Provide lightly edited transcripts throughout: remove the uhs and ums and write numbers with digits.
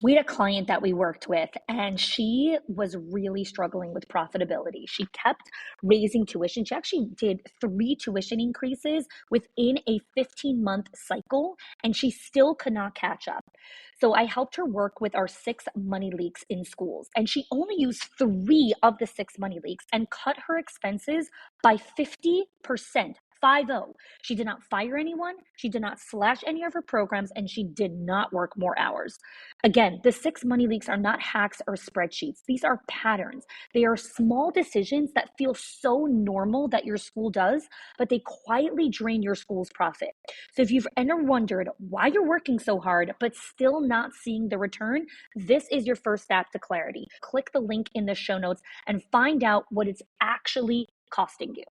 We had a client that we worked with, and she was really struggling with profitability. She kept raising tuition. She actually did 3 tuition increases within a 15-month cycle, and she still could not catch up. So I helped her work with our 6 money leaks in schools, and she only used 3 of the 6 money leaks and cut her expenses by 50%. 50. She did not fire anyone. She did not slash any of her programs, and she did not work more hours. Again, the 6 money leaks are not hacks or spreadsheets. These are patterns. They are small decisions that feel so normal that your school does, but they quietly drain your school's profit. So if you've ever wondered why you're working so hard, but still not seeing the return, this is your first step to clarity. Click the link in the show notes and find out what it's actually costing you.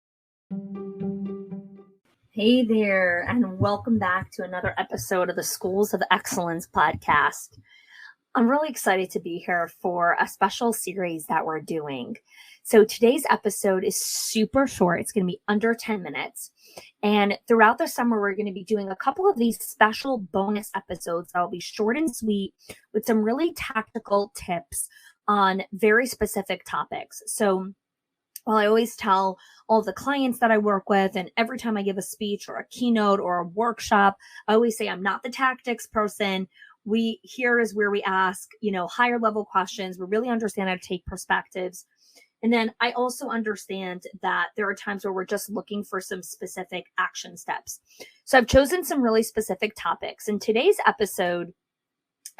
Hey there, and welcome back to another episode of the Schools of Excellence podcast. I'm really excited to be here for a special series that we're doing. So today's episode is super short. It's going to be under 10 minutes. And throughout the summer, we're going to be doing a couple of these special bonus episodes that'll be short and sweet with some really tactical tips on very specific topics. So well, I always tell all the clients that I work with, and every time I give a speech or a keynote or a workshop, I always say I'm not the tactics person. Here is where we ask, higher level questions. We really understand how to take perspectives. And then I also understand that there are times where we're just looking for some specific action steps. So I've chosen some really specific topics. And today's episode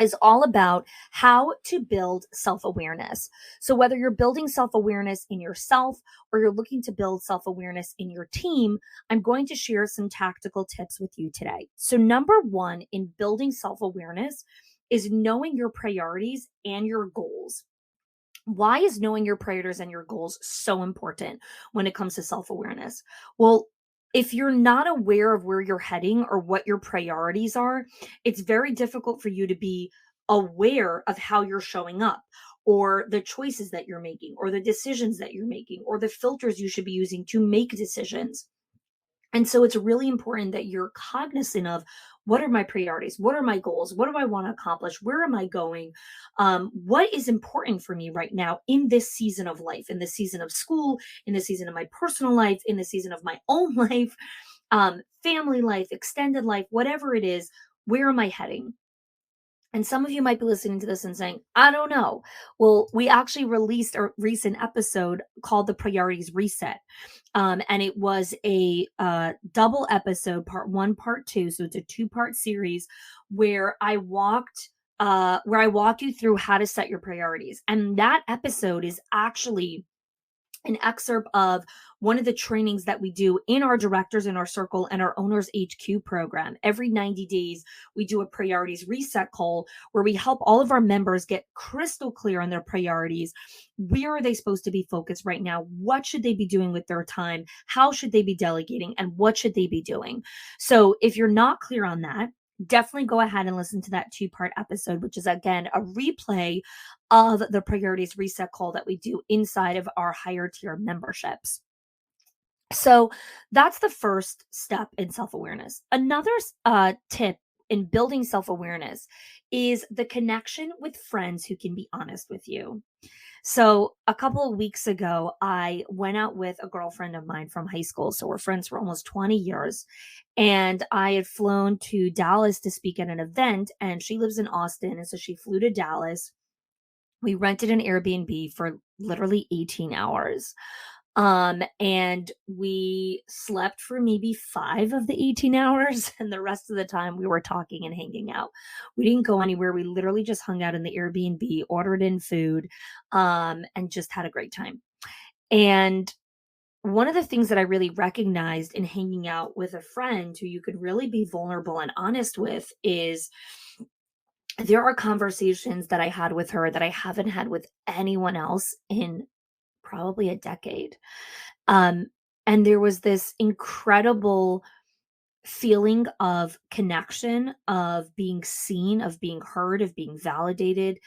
is all about how to build self-awareness. So whether you're building self-awareness in yourself or you're looking to build self-awareness in your team, I'm going to share some tactical tips with you today. So number one in building self-awareness is knowing your priorities and your goals. Why is knowing your priorities and your goals so important when it comes to self-awareness? Well, if you're not aware of where you're heading or what your priorities are, it's very difficult for you to be aware of how you're showing up or the choices that you're making or the decisions that you're making or the filters you should be using to make decisions. And so it's really important that you're cognizant of what are my priorities? What are my goals? What do I want to accomplish? Where am I going? What is important for me right now in this season of life, in this season of school, in the season of my personal life, in the season of my own life, family life, extended life, whatever it is, where am I heading? And some of you might be listening to this and saying, I don't know. Well, we actually released a recent episode called The Priorities Reset. And it was a double episode, part one, part two. So it's a 2-part series where I walk you through how to set your priorities. And that episode is actually an excerpt of one of the trainings that we do in our Directors in Our Circle and our Owners HQ program. Every 90 days, we do a priorities reset call where we help all of our members get crystal clear on their priorities. Where are they supposed to be focused right now? What should they be doing with their time? How should they be delegating? And what should they be doing? So if you're not clear on that, definitely go ahead and listen to that 2-part episode, which is again a replay of the priorities reset call that we do inside of our higher tier memberships. So that's the first step in self-awareness. Another tip in building self-awareness is the connection with friends who can be honest with you. So a couple of weeks ago, I went out with a girlfriend of mine from high school. So we're friends for almost 20 years. And I had flown to Dallas to speak at an event, and she lives in Austin. And so she flew to Dallas. We rented an Airbnb for literally 18 hours. And we slept for maybe 5 of the 18 hours. And the rest of the time we were talking and hanging out. We didn't go anywhere. We literally just hung out in the Airbnb, ordered in food, and just had a great time. And one of the things that I really recognized in hanging out with a friend who you could really be vulnerable and honest with is there are conversations that I had with her that I haven't had with anyone else in probably a decade. And there was this incredible feeling of connection, of being seen, of being heard, of being validated,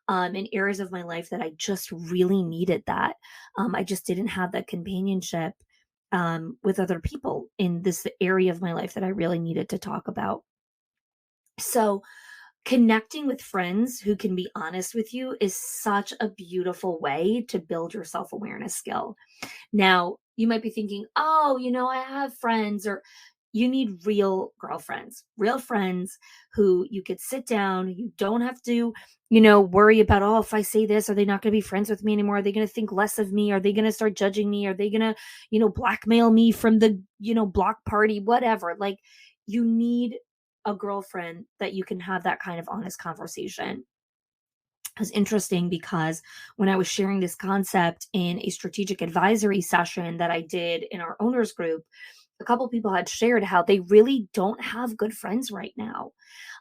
in areas of my life that I just really needed that. I just didn't have that companionship with other people in this area of my life that I really needed to talk about. So Connecting with friends who can be honest with you is such a beautiful way to build your self awareness skill. Now, you might be thinking, oh, I have friends, or you need real girlfriends, real friends who you could sit down. You don't have to, worry about, oh, if I say this, are they not going to be friends with me anymore? Are they going to think less of me? Are they going to start judging me? Are they going to, blackmail me from the, block party, whatever? Like, you need a girlfriend that you can have that kind of honest conversation. It was interesting because when I was sharing this concept in a strategic advisory session that I did in our owners group, a couple people had shared how they really don't have good friends right now.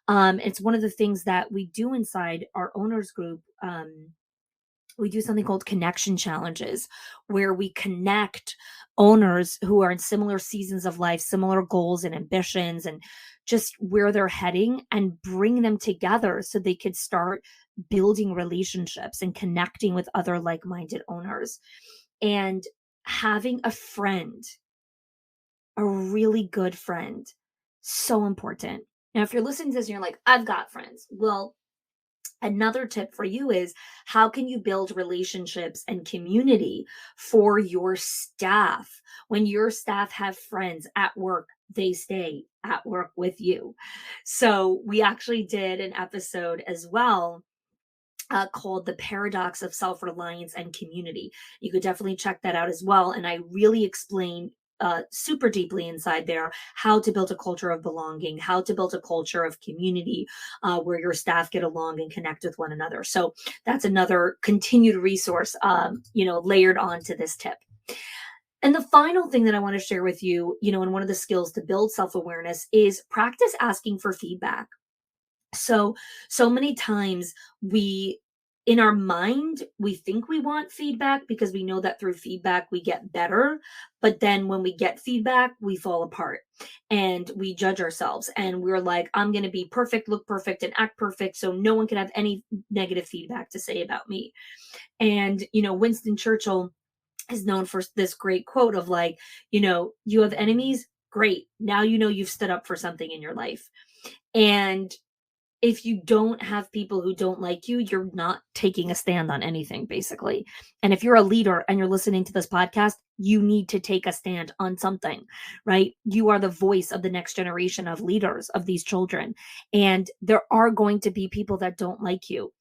It's one of the things that we do inside our owners group. We do something called connection challenges, where we connect owners who are in similar seasons of life, similar goals and ambitions, and just where they're heading, and bring them together so they could start building relationships and connecting with other like-minded owners. And having a friend, a really good friend, so important. Now, if you're listening to this and you're like, I've got friends, well, another tip for you is, how can you build relationships and community for your staff? When your staff have friends at work, they stay at work with you. So we actually did an episode as well, called The Paradox of Self-Reliance and Community. You could definitely check that out as well. And I really explain super deeply inside there how to build a culture of belonging, how to build a culture of community, where your staff get along and connect with one another. So that's another continued resource, layered onto this tip. And the final thing that I want to share with you, and one of the skills to build self-awareness, is practice asking for feedback. So many times, we in our mind, we think we want feedback because we know that through feedback we get better. But then when we get feedback, we fall apart and we judge ourselves, and we're like, I'm going to be perfect, look perfect, and act perfect, so no one can have any negative feedback to say about me. And Winston Churchill is known for this great quote of, like, you have enemies, great, now you've stood up for something in your life. And if you don't have people who don't like you, you're not taking a stand on anything, basically. And if you're a leader and you're listening to this podcast, you need to take a stand on something, right? You are the voice of the next generation of leaders of these children. And there are going to be people that don't like you.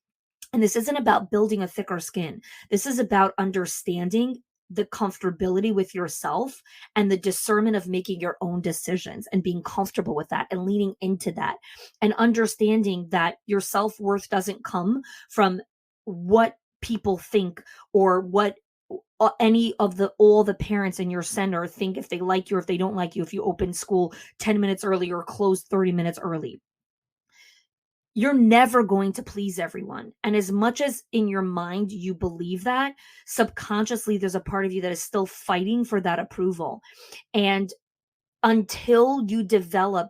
And this isn't about building a thicker skin. This is about understanding the comfortability with yourself and the discernment of making your own decisions and being comfortable with that and leaning into that, and understanding that your self-worth doesn't come from what people think, or what any of all the parents in your center think, if they like you or if they don't like you, if you open school 10 minutes early or close 30 minutes early. You're never going to please everyone. And as much as in your mind you believe that, subconsciously there's a part of you that is still fighting for that approval. And until you develop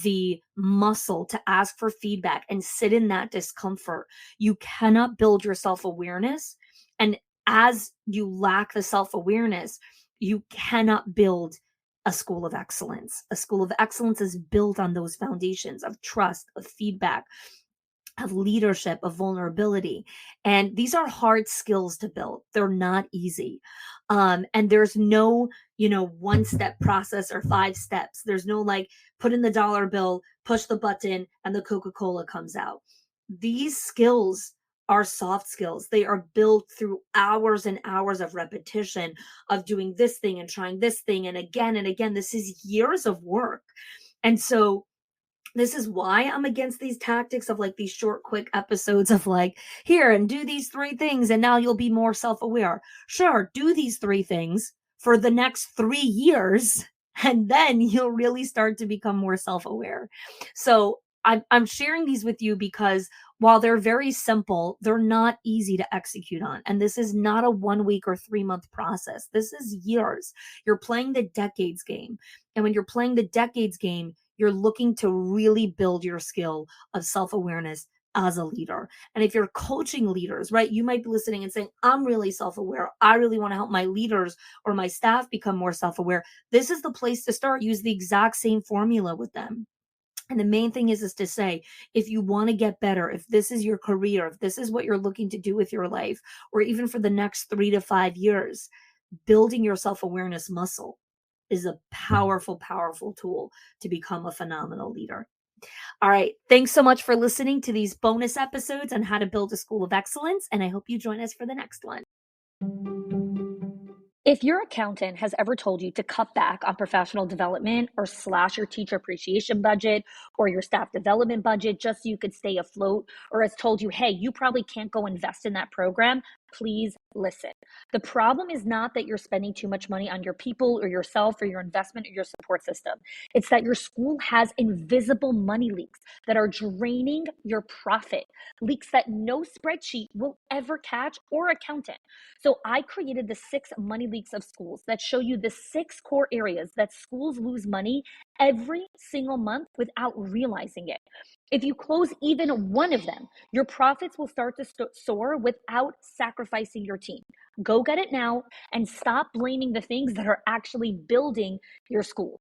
the muscle to ask for feedback and sit in that discomfort, you cannot build your self-awareness. And as you lack the self-awareness, you cannot build a school of excellence. A school of excellence is built on those foundations of trust, of feedback, of leadership, of vulnerability. And these are hard skills to build. They're not easy. And there's no, one step process or 5 steps. There's no, like, put in the dollar bill, push the button, and the Coca-Cola comes out. These skills are soft skills. They are built through hours and hours of repetition, of doing this thing and trying this thing. And again, this is years of work. And so this is why I'm against these tactics of, like, these short, quick episodes of, like, here, and do these 3 things and now you'll be more self-aware. Sure, do these 3 things for the next 3 years, and then you'll really start to become more self-aware. So I'm sharing these with you because while they're very simple, they're not easy to execute on. And this is not a 1 week or 3 month process. This is years. You're playing the decades game. And when you're playing the decades game, you're looking to really build your skill of self-awareness as a leader. And if you're coaching leaders, right, you might be listening and saying, I'm really self-aware. I really want to help my leaders or my staff become more self-aware. This is the place to start. Use the exact same formula with them. And the main thing is to say, if you want to get better, if this is your career, if this is what you're looking to do with your life, or even for the next 3 to 5 years, building your self-awareness muscle is a powerful, powerful tool to become a phenomenal leader. All right. Thanks so much for listening to these bonus episodes on how to build a school of excellence. And I hope you join us for the next one. If your accountant has ever told you to cut back on professional development or slash your teacher appreciation budget or your staff development budget just so you could stay afloat, or has told you, hey, you probably can't go invest in that program, please listen. The problem is not that you're spending too much money on your people or yourself or your investment or your support system. It's that your school has invisible money leaks that are draining your profit, leaks that no spreadsheet will ever catch or accountant. So I created the 6 money leaks of schools that show you the 6 core areas that schools lose money every single month without realizing it. If you close even one of them, your profits will start to soar without sacrificing your team. Go get it now and stop blaming the things that are actually building your school.